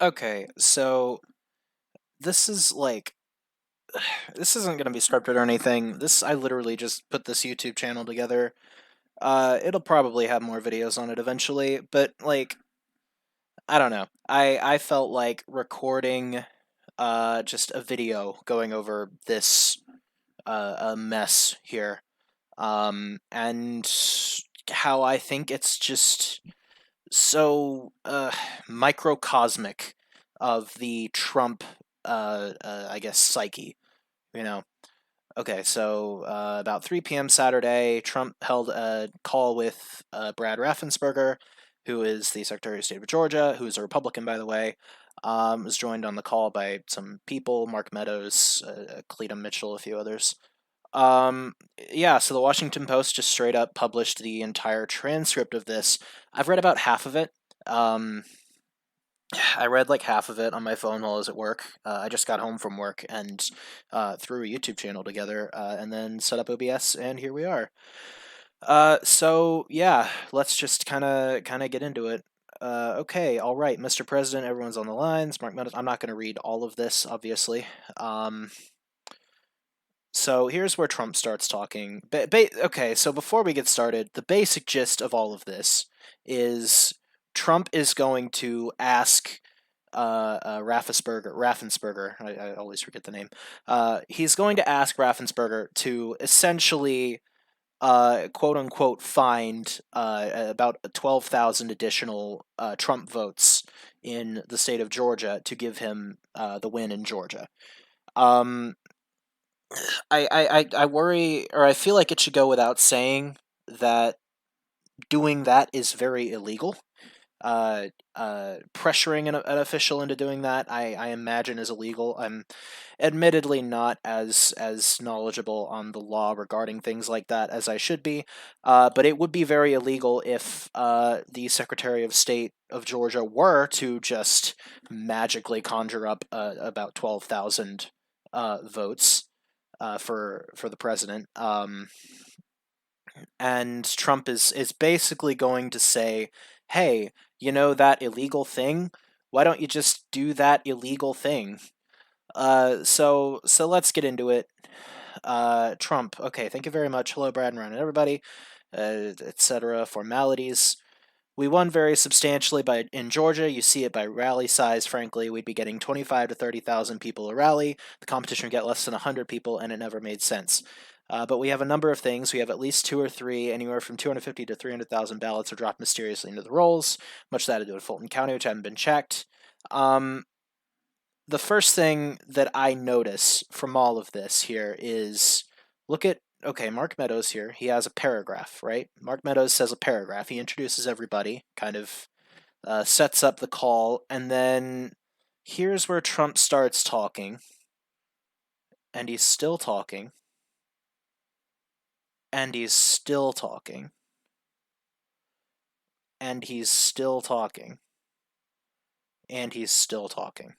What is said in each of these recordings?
Okay, so this is like this isn't gonna be scripted or anything. I literally just put this YouTube channel together. It'll probably have more videos on it eventually, but like I don't know. I felt like recording just a video going over this a mess here. And how I think it's just so microcosmic of the Trump I guess psyche, you know. Okay, so about 3 p.m. Saturday, Trump held a call with Brad Raffensperger, who is the Secretary of State of Georgia, who is a Republican, by the way. Was joined on the call by some people, Mark Meadows, Cleta Mitchell, a few others. Um, yeah, so the Washington Post just straight up published the entire transcript of this. I've read about half of it. Um, I read like half of it on my phone while I was at work. I just got home from work and threw a YouTube channel together and then set up OBS, and here we are. So yeah, let's just kind of get into it. Okay, all right, Mr. President, everyone's on the lines. Mark Meadows. I'm not going to read all of this, obviously. So here's where Trump starts talking. Okay, so before we get started, the basic gist of all of this is Trump is going to ask Raffensperger. I always forget the name. He's going to ask Raffensperger to essentially, quote unquote, find about 12,000 additional Trump votes in the state of Georgia to give him the win in Georgia. I worry, or I feel like it should go without saying that doing that is very illegal. Pressuring an official into doing that, I imagine, is illegal. I'm admittedly not as knowledgeable on the law regarding things like that as I should be, but it would be very illegal if the Secretary of State of Georgia were to just magically conjure up about 12,000 votes for the president. And Trump is basically going to say, "Hey, you know that illegal thing? Why don't you just do that illegal thing?" So let's get into it. Trump. Okay, thank you very much. Hello, Brad and Ryan and everybody, etc. Formalities. We won very substantially in Georgia. You see it by rally size. Frankly, we'd be getting 25 to 30,000 people a rally. The competition would get less than 100 people, and it never made sense. But we have a number of things. We have at least two or three, anywhere from 250 to 300,000 ballots are dropped mysteriously into the rolls. Much of that to do with Fulton County, which haven't been checked. The first thing that I notice from all of this here is look at, okay, Mark Meadows here. He has a paragraph, right? Mark Meadows says a paragraph. He introduces everybody, kind of sets up the call, and then here's where Trump starts talking, and he's still talking, and he's still talking, and he's still talking, and he's still talking.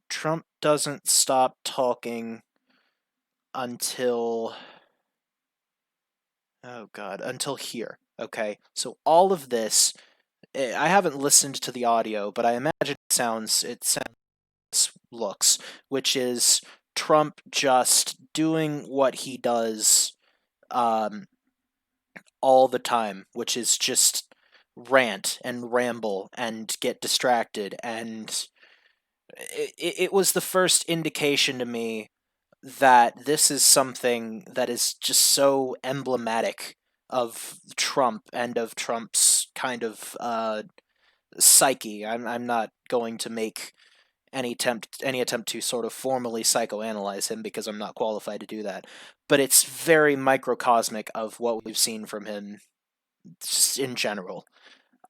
Trump doesn't stop talking until, oh God, until here. Okay, so all of this, I haven't listened to the audio, but I imagine it sounds looks, which is Trump just doing what he does all the time, which is just rant and ramble and get distracted. And it was the first indication to me that this is something that is just so emblematic of Trump and of Trump's kind of psyche. I'm not going to make any attempt to sort of formally psychoanalyze him because I'm not qualified to do that. But it's very microcosmic of what we've seen from him just in general.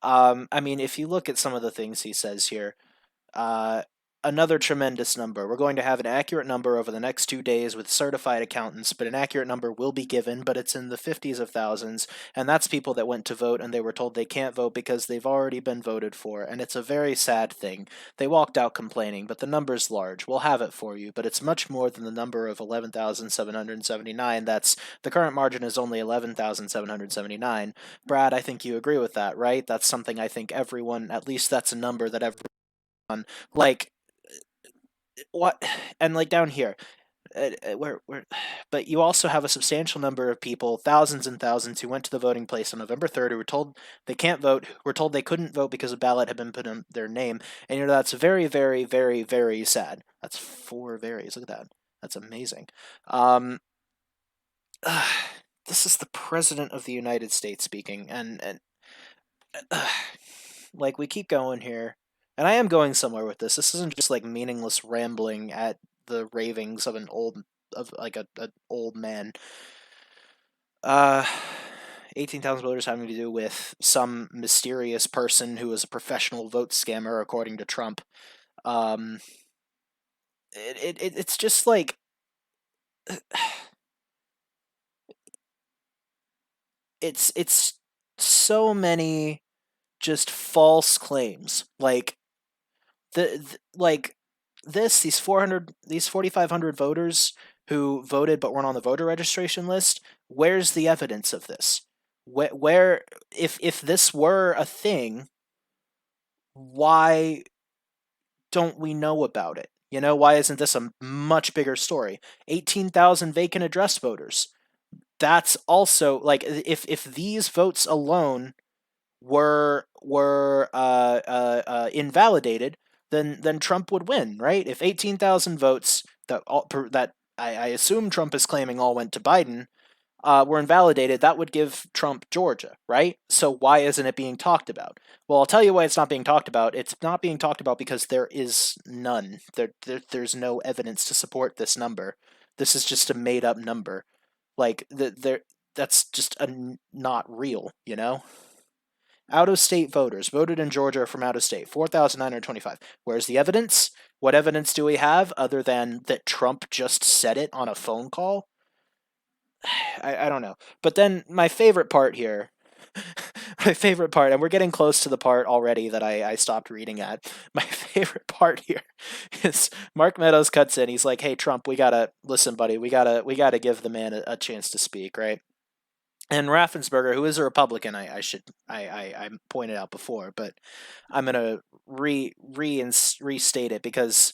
I mean, if you look at some of the things he says here, uh, another tremendous number. We're going to have an accurate number over the next 2 days with certified accountants, but an accurate number will be given, but it's in the 50s of thousands, and that's people that went to vote and they were told they can't vote because they've already been voted for, and it's a very sad thing. They walked out complaining, but the number's large. We'll have it for you, but it's much more than the number of 11,779. That's the current margin is only 11,779. Brad, I think you agree with that, right? That's something I think everyone, at least that's a number that everyone Like what? And like down here, where, but you also have a substantial number of people, thousands and thousands, who went to the voting place on November 3rd, who were told they can't vote, were told they couldn't vote because a ballot had been put in their name, and that's very, very, very, very sad. That's 4 varies. Look at that. That's amazing. Um, this is the president of the United States speaking, and uh, like we keep going here, and I am going somewhere with this. This isn't just like meaningless rambling at the ravings of an old man. Uh, 18,000 voters having to do with some mysterious person who is a professional vote scammer, according to Trump. Um, it's just like it's so many just false claims. Like like these 4,500 voters who voted but weren't on the voter registration list. Where's the evidence of this? Where if this were a thing, why don't we know about it? Why isn't this a much bigger story? 18,000 vacant address voters. That's also like if these votes alone were invalidated, then Trump would win, right? If 18,000 votes that I assume Trump is claiming all went to Biden were invalidated, that would give Trump Georgia, right? So why isn't it being talked about? Well, I'll tell you why it's not being talked about. It's not being talked about because there is none. There's no evidence to support this number. This is just a made up number. Like that's just not real, Out of state voters voted in Georgia from out of state, 4,925. Where's the evidence? What evidence do we have other than that Trump just said it on a phone call? I don't know. But then my favorite part here, my favorite part, and we're getting close to the part already that I stopped reading at. My favorite part here is Mark Meadows cuts in. He's like, "Hey Trump, we gotta listen, buddy. We gotta give the man a chance to speak, right?" And Raffensperger, who is a Republican, I pointed out before, but I'm gonna restate it because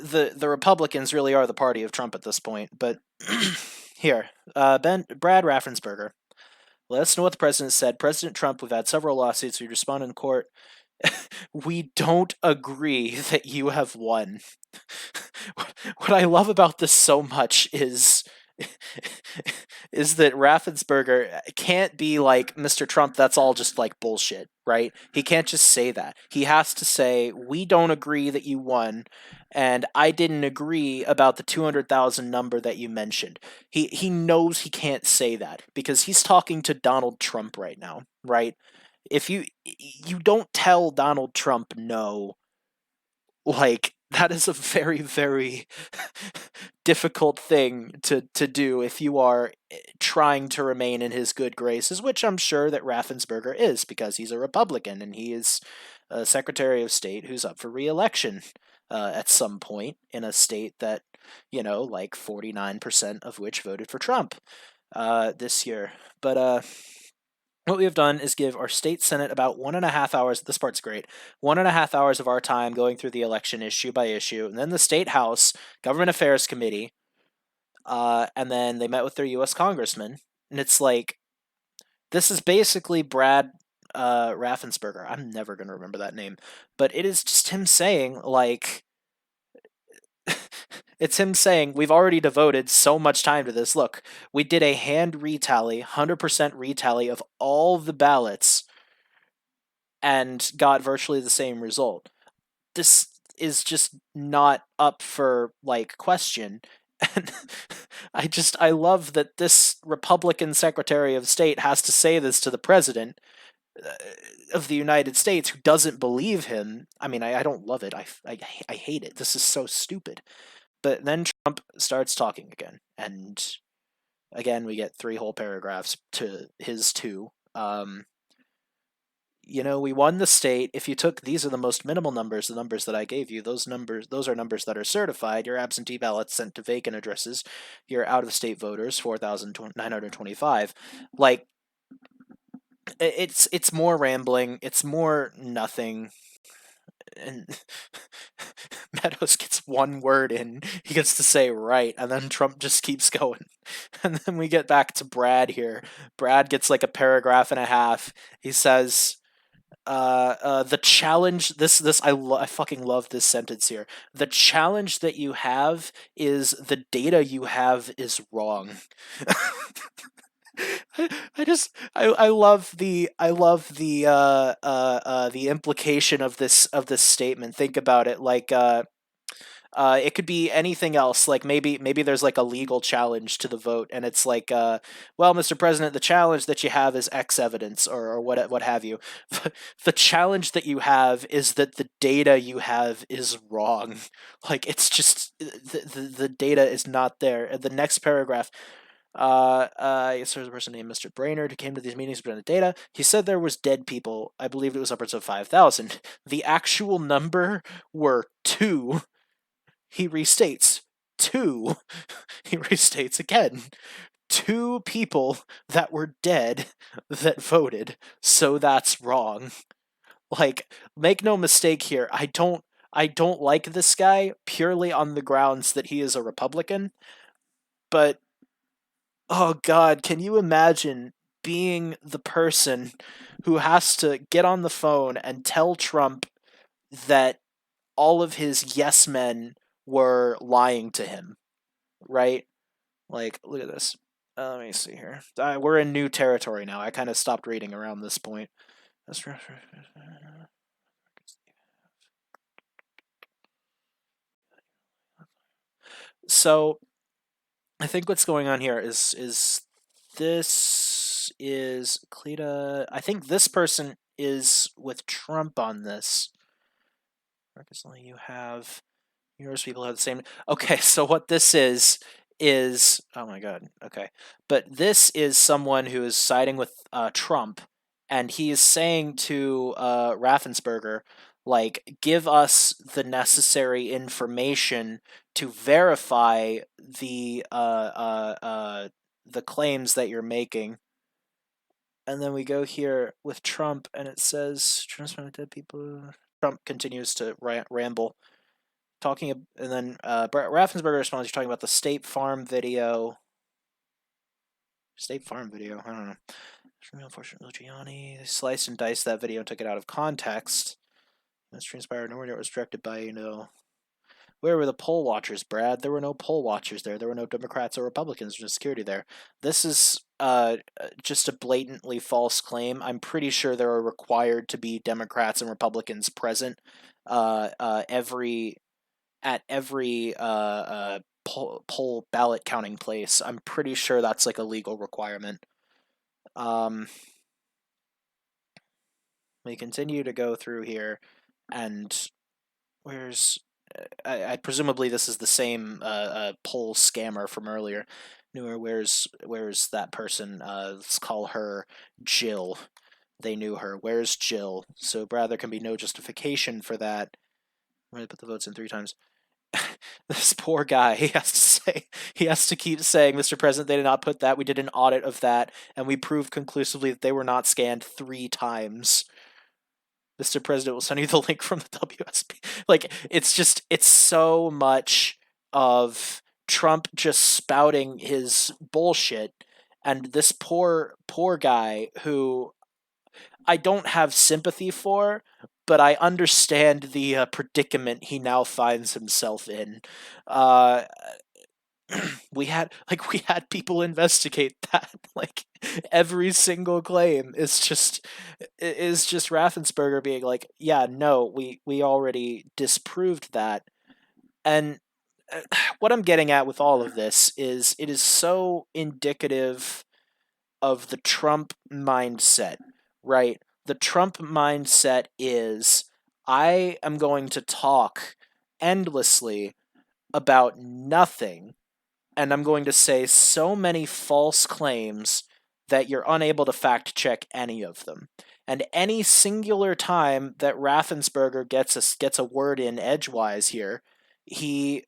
the Republicans really are the party of Trump at this point. But here, Brad Raffensperger, let us know what the president said. President Trump, we've had several lawsuits. We responded in court. We don't agree that you have won. What I love about this so much is that Raffensperger can't be like, Mr. Trump, that's all just like bullshit, right? He can't just say that. He has to say, we don't agree that you won, and I didn't agree about the 200,000 number that you mentioned. He knows he can't say that because he's talking to Donald Trump right now, right? If you don't tell Donald Trump no, like that is a very, very difficult thing to do if you are trying to remain in his good graces, which I'm sure that Raffensperger is because he's a Republican and he is a Secretary of State who's up for re-election at some point in a state that, like 49% of which voted for Trump this year. But what we have done is give our state senate about 1.5 hours. This part's great. 1.5 hours of our time going through the election issue by issue, and then the state house government affairs committee, and then they met with their U.S. congressman, and it's like this is basically Brad Raffensperger. I'm never gonna remember that name, but it is just him saying like. It's him saying, we've already devoted so much time to this. Look, we did a hand retally, 100% retally of all the ballots and got virtually the same result. This is just not up for like question. And I love that this Republican Secretary of State has to say this to the president of the United States who doesn't believe him. I mean, I don't love it. I hate it. This is so stupid. But then Trump starts talking again, and again we get 3 whole paragraphs to his 2. We won the state. If you took these are the most minimal numbers, the numbers that I gave you, those are numbers that are certified. Your absentee ballots sent to vacant addresses, your out of state voters, 4,925. Like it's more rambling. It's more nothing. and Meadows gets one word in. He gets to say right, and then Trump just keeps going. And then we get back to Brad here. Brad gets like a paragraph and a half. He says, the challenge, I fucking love this sentence here. The challenge that you have is the data you have is wrong. I love the implication of this statement. Think about it, like it could be anything else. Like maybe there's like a legal challenge to the vote, and it's like, well, Mr. President, the challenge that you have is X evidence, or what have you. The challenge that you have is that the data you have is wrong. Like it's just the data is not there. And the next paragraph. Yes, there's a person named Mr. Brainerd who came to these meetings to present data. He said there was dead people. I believe it was upwards of 5,000. The actual number were 2. He restates 2. He restates again. 2 people that were dead that voted. So that's wrong. Like, make no mistake here. I don't like this guy purely on the grounds that he is a Republican, but oh god, can you imagine being the person who has to get on the phone and tell Trump that all of his yes men were lying to him, right? Like, look at this. Let me see here. We're in new territory now. I kind of stopped reading around this point. So, I think what's going on here is this is Cleta. I think this person is with Trump on this. Recently, you have yours. People have the same. Okay, so what this is oh my god. Okay, but this is someone who is siding with Trump, and he is saying to Raffensperger, like, give us the necessary information to verify the claims that you're making. And then we go here with Trump, and it says transparent dead people. Trump continues to ramble, talking, and then Raffensperger responds. You're talking about the State Farm video. State Farm video. I don't know. Unfortunately, Giuliani sliced and diced that video and took it out of context. That's transpired. Nowhere near it was directed by, where were the poll watchers, Brad? There were no poll watchers there. There were no Democrats or Republicans or security there. This is just a blatantly false claim. I'm pretty sure there are required to be Democrats and Republicans present at every poll ballot counting place. I'm pretty sure that's like a legal requirement. We continue to go through here, and where's I presumably this is the same poll scammer from earlier. Where's that person? Let's call her Jill. They knew her. Where's Jill? So, Brad, there can be no justification for that. I'm going to put the votes in 3 times. This poor guy, he has to keep saying, Mr. President, they did not put that. We did an audit of that, and we proved conclusively that they were not scanned 3 times. Mr. President will send you the link from the WSP. Like, it's so much of Trump just spouting his bullshit, and this poor guy who I don't have sympathy for, but I understand the predicament he now finds himself in. Uh, we had people investigate that. Like, every single claim is just Raffensperger being like, yeah, no, we already disproved that. And what I'm getting at with all of this is it is so indicative of the Trump mindset, right? The Trump mindset is, I am going to talk endlessly about nothing, and I'm going to say so many false claims that you're unable to fact check any of them. And any singular time that Raffensperger gets a word in edgewise here, he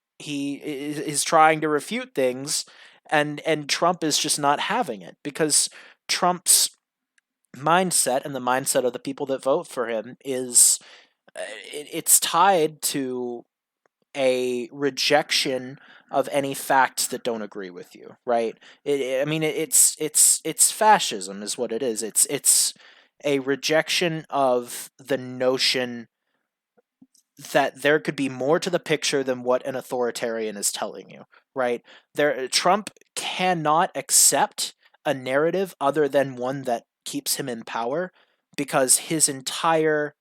is trying to refute things, and Trump is just not having it, because Trump's mindset and the mindset of the people that vote for him is it's tied to a rejection of any facts that don't agree with you, right? I mean, it's fascism is what it is. It's a rejection of the notion that there could be more to the picture than what an authoritarian is telling you, right? Trump cannot accept a narrative other than one that keeps him in power because his entire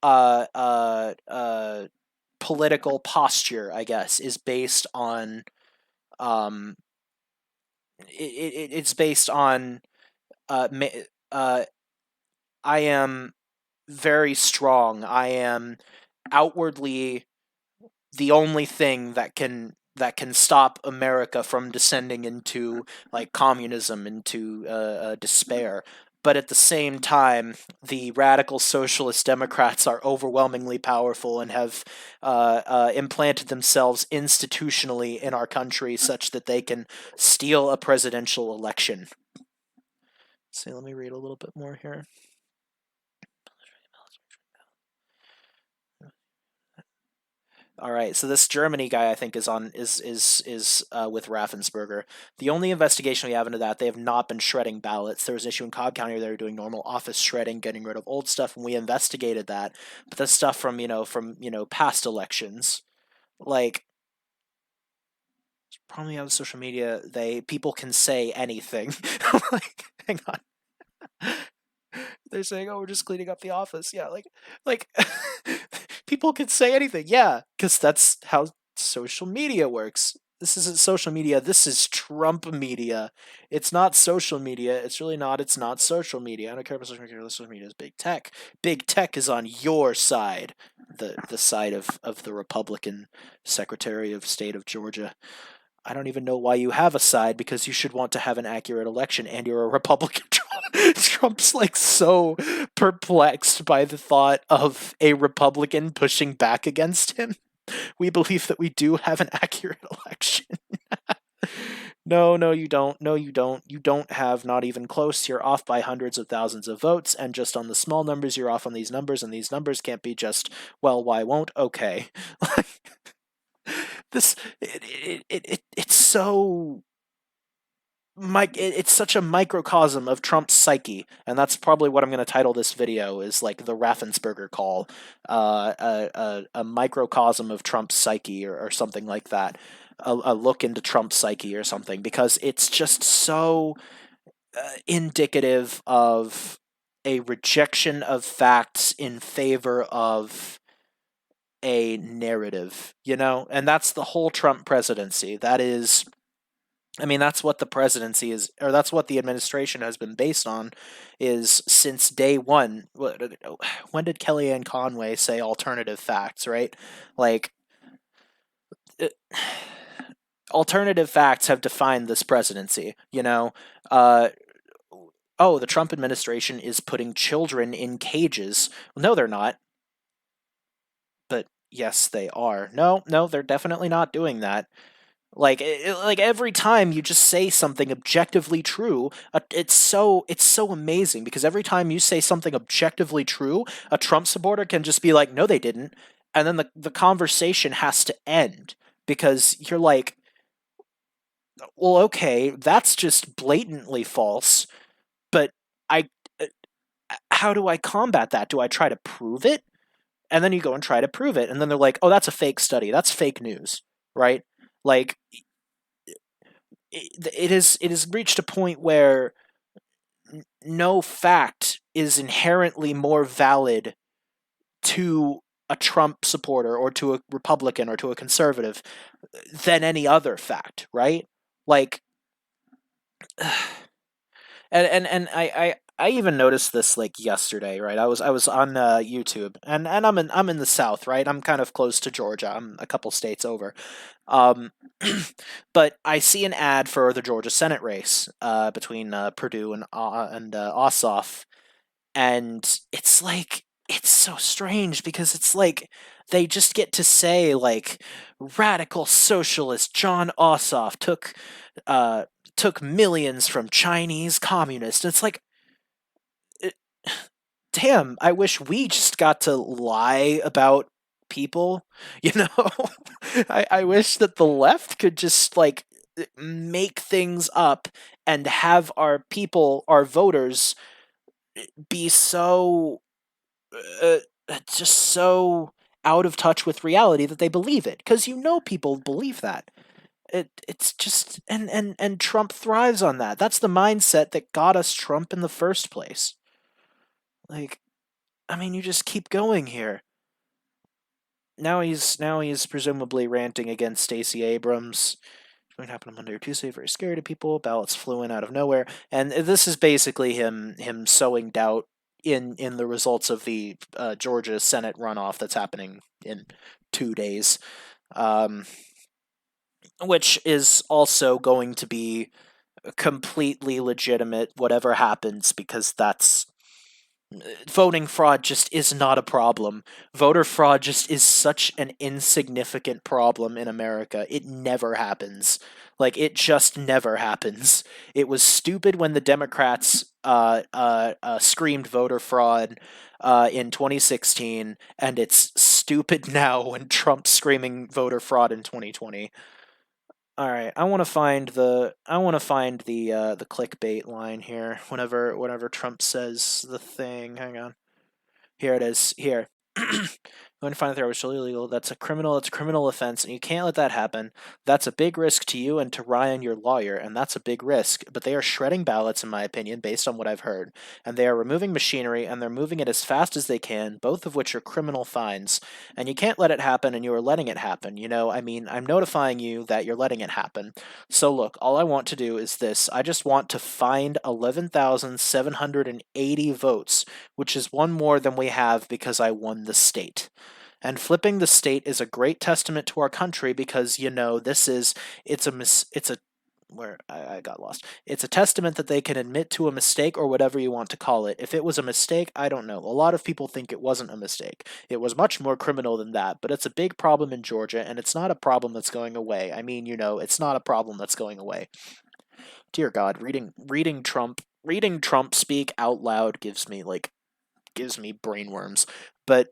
uh, uh, uh, political posture, I guess, is based on um, it's based on uh, uh, I am very strong. I am outwardly the only thing that can stop America from descending into like communism, into despair. But at the same time, the radical socialist Democrats are overwhelmingly powerful and have implanted themselves institutionally in our country such that they can steal a presidential election. So let me read a little bit more here. All right, so this Germany guy I think is with Raffensperger. The only investigation we have into that, they have not been shredding ballots. There was an issue in Cobb County where they were doing normal office shredding, getting rid of old stuff, and we investigated that. But the stuff from past elections, like probably on social media, people can say anything. Like, hang on. They're saying, "Oh, we're just cleaning up the office." Yeah, like people can say anything. Yeah, because that's how social media works. This isn't social media. This is Trump media. It's not social media. It's really not. It's not social media. I don't care about social media. Social media is big tech. Big tech is on your side. The side of the Republican Secretary of State of Georgia. I don't even know why you have a side because you should want to have an accurate election and you're a Republican. Trump's like so perplexed by the thought of a Republican pushing back against him. We believe that we do have an accurate election. No, no, you don't. No, you don't. You don't have not even close. You're off by hundreds of thousands of votes, and just on the small numbers, you're off on these numbers, and these numbers can't be just, well, why won't? Okay. this it's so it's such a microcosm of Trump's psyche, and that's probably what I'm going to title this video is like the Raffensperger call, a microcosm of Trump's psyche or something like that, a look into Trump's psyche or something, because it's just so indicative of a rejection of facts in favor of a narrative, and that's the whole Trump presidency. That is, I mean, that's what the presidency is, or that's what the administration has been based on, is since day one. When did Kellyanne Conway say alternative facts, right? Like, uh, alternative facts have defined this presidency, oh, the Trump administration is putting children in cages. No, they're not. But yes, they are. No, no, they're definitely not doing that. Like every time you just say something objectively true, it's so amazing because every time you say something objectively true, a Trump supporter can just be like, "No, they didn't," and then the conversation has to end because you're like, "Well, okay, that's just blatantly false." But I, uh, how do I combat that? Do I try to prove it? And then you go and try to prove it, and then they're like, "Oh, that's a fake study. That's fake news." Right? Like it has reached a point where no fact is inherently more valid to a Trump supporter or to a Republican or to a conservative than any other fact, right? Like, and I even noticed this like yesterday, right? I was on YouTube, and I'm in the South, right? I'm kind of close to Georgia. I'm a couple states over, um, but I see an ad for the Georgia Senate race between Purdue and Ossoff, and it's like it's so strange because it's like they just get to say like radical socialist John Ossoff uh, took millions from Chinese communists. It's like damn, I wish we just got to lie about people, you know? I wish that the left could just, like, make things up and have our people, our voters, be so, uh, just so out of touch with reality that they believe it. Because people believe that. It's just and Trump thrives on that. That's the mindset that got us Trump in the first place. Like, I mean, you just keep going here. Now he's presumably ranting against Stacey Abrams. It's going to happen on Monday or Tuesday. Very scary to people. Ballots flew in out of nowhere, and this is basically him sowing doubt in the results of the Georgia Senate runoff that's happening in 2 days, um, which is also going to be completely legitimate, whatever happens, because that's voting fraud just is not a problem. Voter fraud just is such an insignificant problem in America. It never happens. Like, it just never happens. It was stupid when the Democrats screamed voter fraud in 2016, and it's stupid now when Trump's screaming voter fraud in 2020. All right, I want to find the clickbait line here. Whenever Trump says the thing, hang on. Here it is. Here. Going to find that there was illegal. That's a criminal offense, and you can't let that happen. That's a big risk to you and to Ryan, your lawyer, and that's a big risk. But they are shredding ballots, in my opinion, based on what I've heard. And they are removing machinery, and they're moving it as fast as they can, both of which are criminal fines. And you can't let it happen, and you are letting it happen. I mean, I'm notifying you that you're letting it happen. So look, all I want to do is this. I just want to find 11,780 votes, which is one more than we have because I won the state. And flipping the state is a great testament to our country because, it's a where I got lost. It's a testament that they can admit to a mistake or whatever you want to call it. If it was a mistake, I don't know. A lot of people think it wasn't a mistake. It was much more criminal than that, but it's a big problem in Georgia, and it's not a problem that's going away. I mean, it's not a problem that's going away. Dear God, reading Trump speak out loud gives me brainworms. But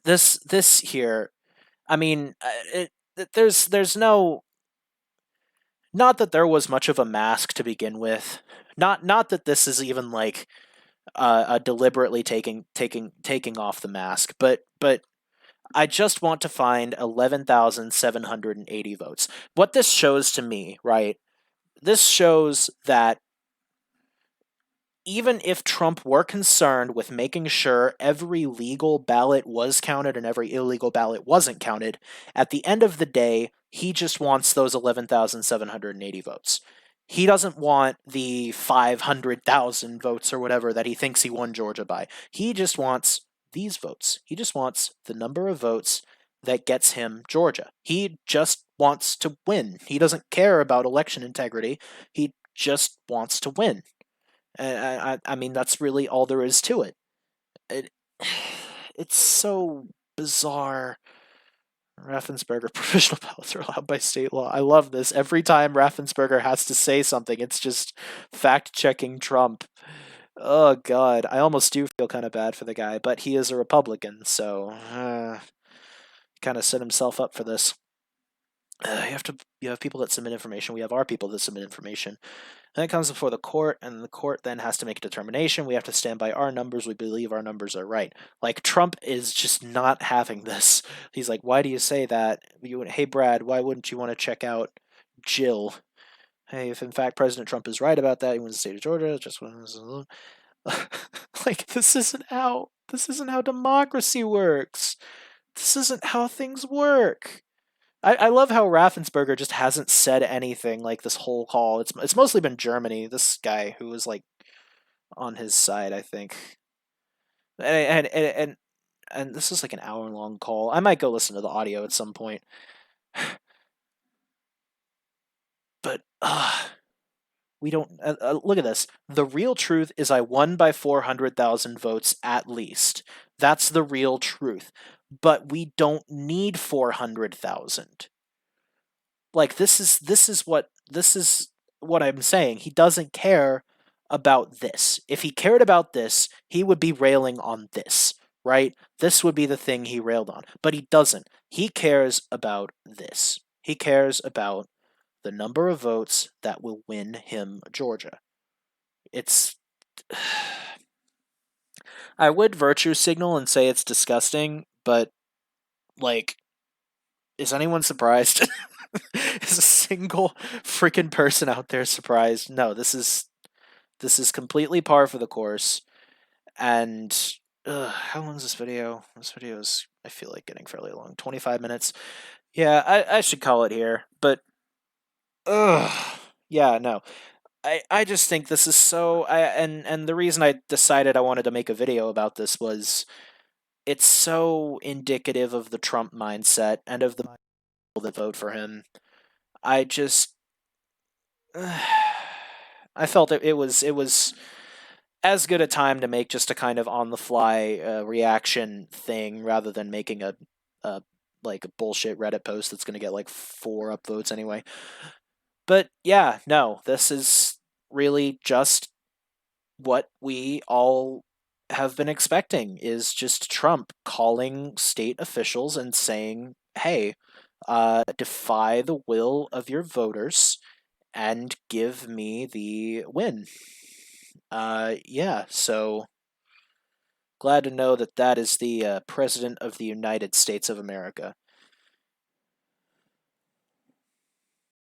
this here, I mean, there's no, not that there was much of a mask to begin with. Not that this is even like deliberately taking off the mask, but I just want to find 11,780 votes. What this shows to me, right? This shows that even if Trump were concerned with making sure every legal ballot was counted and every illegal ballot wasn't counted, at the end of the day, he just wants those 11,780 votes. He doesn't want the 500,000 votes or whatever that he thinks he won Georgia by. He just wants these votes. He just wants the number of votes that gets him Georgia. He just wants to win. He doesn't care about election integrity. He just wants to win. And I mean, that's really all there is to it. it it's so bizarre. Raffensperger provisional ballots are allowed by state law. I love this. Every time Raffensperger has to say something, it's just fact checking Trump. Oh God, I almost do feel kind of bad for the guy, but he is a Republican, so kind of set himself up for this. You have people that submit information. We have our people that submit information. Then it comes before the court, and the court then has to make a determination. We have to stand by our numbers. We believe our numbers are right. Like, Trump is just not having this. He's like, why do you say that? Hey, Brad, why wouldn't you want to check out Jill? Hey, if in fact President Trump is right about that, he wins the state of Georgia. Just like, this isn't how democracy works. This isn't how things work. I love how Raffensperger just hasn't said anything like this whole call. It's mostly been Germany. This guy who was like on his side, I think. And this is like an hour-long call. I might go listen to the audio at some point. But we don't look at this. The real truth is I won by 400,000 votes at least. That's the real truth. But we don't need 400,000. Like, this is what I'm saying. He doesn't care about this. If he cared about this, he would be railing on this, right? This would be the thing he railed on. But he doesn't. He cares about this. He cares about the number of votes that will win him Georgia. It's. I would virtue signal and say it's disgusting, but, like, is anyone surprised? Is a single freaking person out there surprised? No, this is completely par for the course. And how long is this video? This video is, I feel like, getting fairly long. 25 minutes. Yeah, I should call it here. But yeah, no. I just think this is so. And the reason I decided I wanted to make a video about this was it's so indicative of the Trump mindset and of the people that vote for him. I just I felt it was as good a time to make just a kind of on the fly reaction thing rather than making a like a bullshit Reddit post that's going to get like 4 upvotes anyway. But yeah, no, this is really just what we all have been expecting is just Trump calling state officials and saying, "Hey, defy the will of your voters and give me the win." Yeah, so glad to know that that is the President of the United States of America.